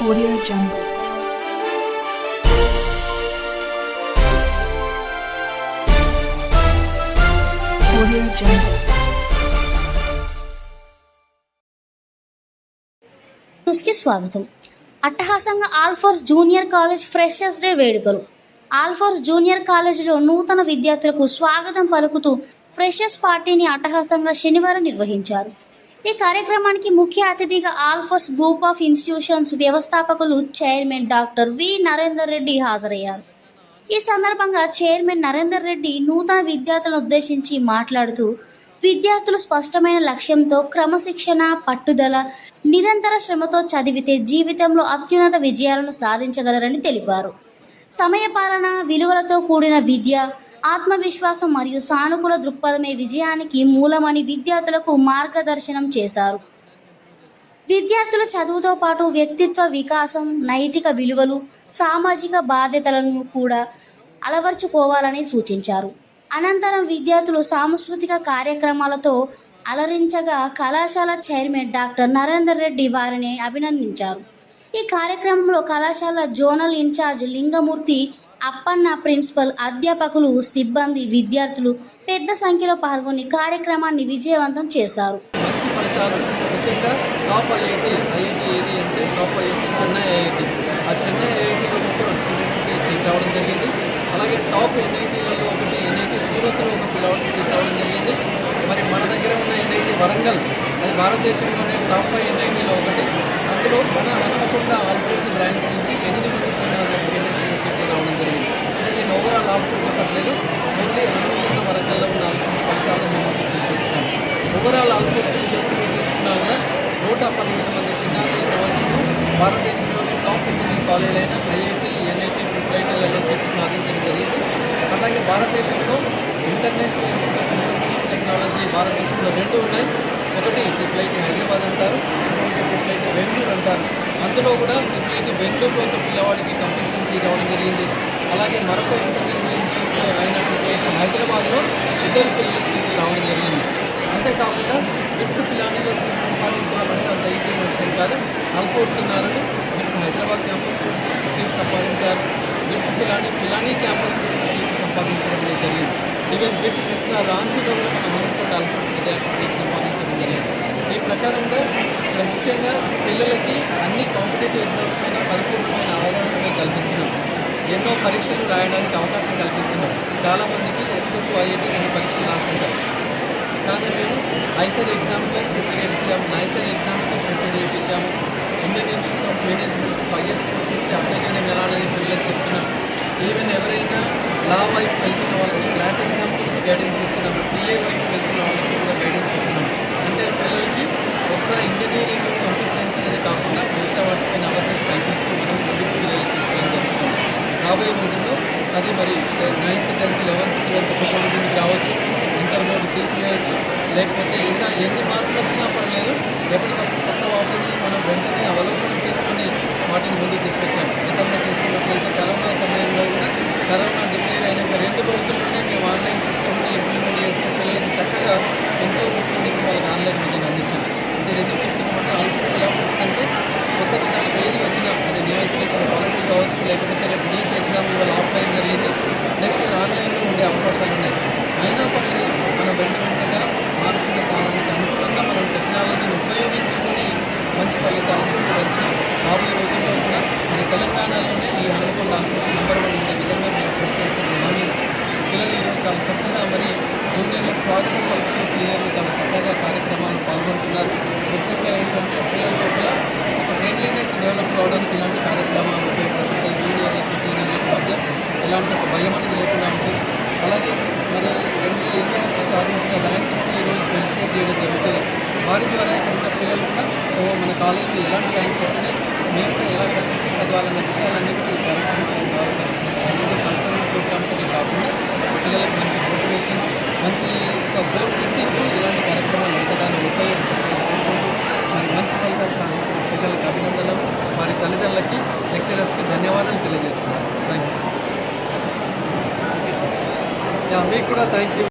Audio Jungle. Audio Jungle. న్యూస్కి స్వాగతం. అట్టహాసంగా Alphores junior college freshers day వేడుకలు. ఆల్ఫోర్స్ జూనియర్ కాలేజీలో నూతన విద్యార్థులకు స్వాగతం పలుకుతూ ఫ్రెషర్స్ పార్టీని అట్టహాసంగా శనివారం నిర్వహించారు. ఈ కార్యక్రమానికి ముఖ్య అతిథిగా ఆల్ఫోర్స్ గ్రూప్ ఆఫ్ ఇన్స్టిట్యూషన్స్ వ్యవస్థాపకులు chairman doctor V Narender Reddy హాజరయ్యారు. ఈ సందర్భంగా చైర్మన్ నరేందర్ రెడ్డి నూతన విద్యార్థులను ఉద్దేశించి మాట్లాడుతూ విద్యార్థులు స్పష్టమైన లక్ష్యంతో క్రమశిక్షణ, పట్టుదల, నిరంతర శ్రమతో చదివితే జీవితంలో అత్యున్నత విజయాలను సాధించగలరని తెలిపారు. సమయపాలన, విలువలతో కూడిన విద్య, ఆత్మవిశ్వాసం మరియు సానుకూల దృక్పథమే విజయానికి మూలమని విద్యార్థులకు మార్గదర్శనం చేశారు. విద్యార్థుల చదువుతో పాటు వ్యక్తిత్వ వికాసం, నైతిక విలువలు, సామాజిక బాధ్యతలను కూడా అలవర్చుకోవాలని సూచించారు. అనంతరం విద్యార్థులు సాంస్కృతిక కార్యక్రమాలతో అలరించగా కళాశాల చైర్మన్ డాక్టర్ నరేందర్ రెడ్డి వారిని అభినందించారు. ఈ కార్యక్రమంలో కళాశాల zonal in-charge Lingamurthy, Appanna, principal, అధ్యాపకులు, సిబ్బంది, విద్యార్థులు పెద్ద సంఖ్యలో పాల్గొని కార్యక్రమాన్ని విజయవంతం చేశారు. మంచి ఫలితాలు ముఖ్యంగా టాప్ ఐఐటి ఏది అంటే టాప్ ఐఐటి చెన్నై ఐఐటి. ఆ చెన్నై ఐఐటిలో ఒక స్టూడెంట్కి సీట్ రావడం జరిగింది. అలాగే టాప్ ఎన్ఐటీలలో ఒకటి ఎన్ఐటి సూరత్లో ఒక పిల్లవాడికి సీట్ రావడం జరిగింది. మరి మన దగ్గర ఉన్న ఎన్ఐటి వరంగల్, అది భారతదేశంలోనే టాప్ 5 ఎన్ఐటీలో ఒకటి. అందులో మన హనుమకొండ ఆల్ఫోర్స్ బ్రాంచ్ నుంచి 8 మంది చిన్నారులకు ఎన్ఐటి సీట్లు రావడం జరిగింది. అంటే నేను ఓవరాల్ ఆల్ఫోర్స్ చెప్పట్లేదు, ఓన్లీ హనుమకొండ వరంగల్లో ఉన్న ఆల్ఫోర్స్ ఫలితాలను మేము తీసుకొస్తున్నాను. ఓవరాల్ ఆల్ఫోర్స్ రిజల్ట్స్ చూసుకున్నా కూడా 118 మంది చిన్నారులు ఈ సంవత్సరం భారతదేశంలోని టాప్ ఇంజనీరింగ్ కాలేజీలైన ఐఐటి, ఎన్ఐటి, ట్రిపుల్ సీట్లు సాధించడం జరిగింది. అలాగే భారతదేశంలో international institute of information technology భారతదేశంలో 2 ఉన్నాయి. ఒకటి ట్రిపుల్ హైదరాబాద్ అంటారు, ఇంకొకటి ట్రిపుల్ బెంగళూరు అంటారు. అందులో కూడా ట్రిపుల్ బెంగళూరులో ఒక పిల్లవాడికి కంపిటీషన్ సీట్ రావడం జరిగింది. అలాగే మరొక ఇంటర్నేషనల్ ఇన్స్టిట్యూట్ అయిన ట్రిపుల్ హైదరాబాద్లో 2 పిల్లలకి సీట్లు రావడం జరిగింది. అంతేకాకుండా బిట్స్ పిలానీలో సీట్ సంపాదించడం అనేది అంత ఈజీ అయిన విషయం కాదు. ఆల్ఫోర్స్ చిన్నారులు బిట్స్ హైదరాబాద్ క్యాంపస్లో సీట్ సంపాదించారు. బిట్స్ పిలానీ క్యాంపస్లో సీట్లు సంపాదించడం అనేది జరిగింది. ఈవెన్ బిట్ మిస్రా రాంచీలో కూడా మన హనుమకొండ ఆల్ఫోర్స్ విద్యార్థులు సీట్ సంపాదించడం జరిగింది. ఈ ప్రకారంగా ఇక్కడ ముఖ్యంగా పిల్లలకి అన్ని కాంపిటేటివ్ ఎగ్జామ్స్ పైన పరిపూర్ణమైన అవగాహన కల్పిస్తున్నాం. ఎన్నో పరీక్షలు రాయడానికి అవకాశం కల్పిస్తున్నాం. చాలామందికి ఎక్సెప్ట్ ఐఐటి 2 పరీక్షలు రాస్తుంటారు. కానీ మేము ఐసర్ ఎగ్జామ్కి ప్రిపేర్ చేయించాము, నైసర్ ఎగ్జామ్కి ప్రిపేర్ చేయించాము. Indian institute of management 5 years కోర్సెస్కి అప్లై చేయడం ఎలా అనేది పిల్లలకు చెప్తున్నాం. ఈవెన్ ఎవరైనా లా వైపు వెళ్తున్న వాళ్ళకి ఫ్లాట్ ఎగ్జామ్ గురించి గైడెన్స్ ఇస్తున్నాము. సిఏ వైపు వెళ్తున్న వాళ్ళకి కూడా గైడెన్స్ ఇస్తున్నాము. అంటే పిల్లలకి ఒక్క ఇంజనీరింగ్, కంప్యూటర్ సైన్స్ అనేది కాకుండా మిగతా వాటిపైన అవేర్నెస్ కల్పిస్తూ మనం ముందుకు పిల్లలు తీసుకెళ్ళడం జరుగుతుంది. రాబోయే రోజుల్లో అది మరి 9th, 10th, 11th, 12th ఒక్కొక్కటి దీనికి రావచ్చు, ఇంటర్ బోర్డు తీసివేయచ్చు, లేకపోతే ఇంకా ఎన్ని మార్పులు వచ్చినా పర్లేదు. ఎప్పటికప్పుడు కొత్త వాటిని మనం వెంటనే అవలోకనం చేసుకుని వాటిని ముందుకు తీసుకొచ్చాము. గతంలో చూసుకున్నట్లయితే కరోనా సమయంలో కూడా కరోనా డిక్లేర్ అయినాక 2 రోజుల్లోనే మేము ఆన్లైన్ సిస్టమ్ని ఇంప్లిమెంట్ చేస్తూ పిల్లలకి చక్కగా ఎంతో గుర్తించి వాళ్ళకి ఆన్లైన్ విద్యను అందించాము. ఇది ఎందుకు చెప్తున్నామంటే ఆల్ఫోర్స్ ఎలా ఉంటుందంటే కొత్త విధానం ఏది వచ్చినా అది నియోజకవర్గ పాలసీ కావచ్చు, లేకపోతే రేపు నీట్ ఎగ్జామ్ ఇవాళ ఆఫ్లైన్ జరిగింది, నెక్స్ట్ ఇయర్ ఆన్లైన్లో ఉండే అవకాశాలు ఉన్నాయి. అయినా పర్లేదు మనం వెంటనే మారుతున్న కాలానికి అనుకూలంగా మనం టెక్నాలజీని ఉపయోగించుకొని మంచి ఫలితాలను వెళ్తున్నాం. రాబోయే రోజుల్లో కూడా మరి తెలంగాణలోనే ఈ హనుమకొండ ఆల్ఫోర్స్ నెంబర్ 1 ఉండే విధంగా మేము కృషి చేస్తున్న హామీ ఇస్తాం. పిల్లలు ఈరోజు చాలా చక్కగా మరి జూనియర్లకు స్వాగతం పలుకుతూ సీనియర్లు చాలా చక్కగా కార్యక్రమాలు పాల్గొంటున్నారు. ముఖ్యంగా ఏంటంటే పిల్లల లోపల ఒక ఫ్రెండ్లీనెస్ డెవలప్ కావడానికి ఇలాంటి కార్యక్రమాలు ఉపయోగపడతాయి. జూనియర్లకు సీనియర్లకు మధ్య ఎలాంటి ఒక భయం అనేది లేకుండా ఉంటుంది. అలాగే మరి 2021 సాధించిన ర్యాంక్స్ని ఈరోజు ఫెలిసిటేట్ చేయడం జరుగుతుంది. వారి ద్వారా ఇక్కడ ఉన్న పిల్లలు కూడా మన కాలేజీలో ఎలాంటి ర్యాంక్స్ వస్తున్నాయి, మేము కూడా ఎలా కష్టపడి చదవాలన్న విషయాలన్నీ కూడా ఈ కార్యక్రమాల ద్వారా తెలుస్తున్నాయి. ఏదో కల్చరల్ ప్రోగ్రామ్స్ అనే కాకుండా పిల్లలకు మంచి మోటివేషన్, మంచి ఒక గోల్ సెట్టింగ్ ఇలాంటి కార్యక్రమాలు ఎంతగానో ఉపయోగపడుతూ మరి మంచి ఫలితాలు సాధించిన పిల్లలకి అభినందనలు, వారి తల్లిదండ్రులకి, లెక్చరర్స్కి ధన్యవాదాలు తెలియజేస్తున్నాను. Thank you. మీకు కూడా థ్యాంక్ యూ.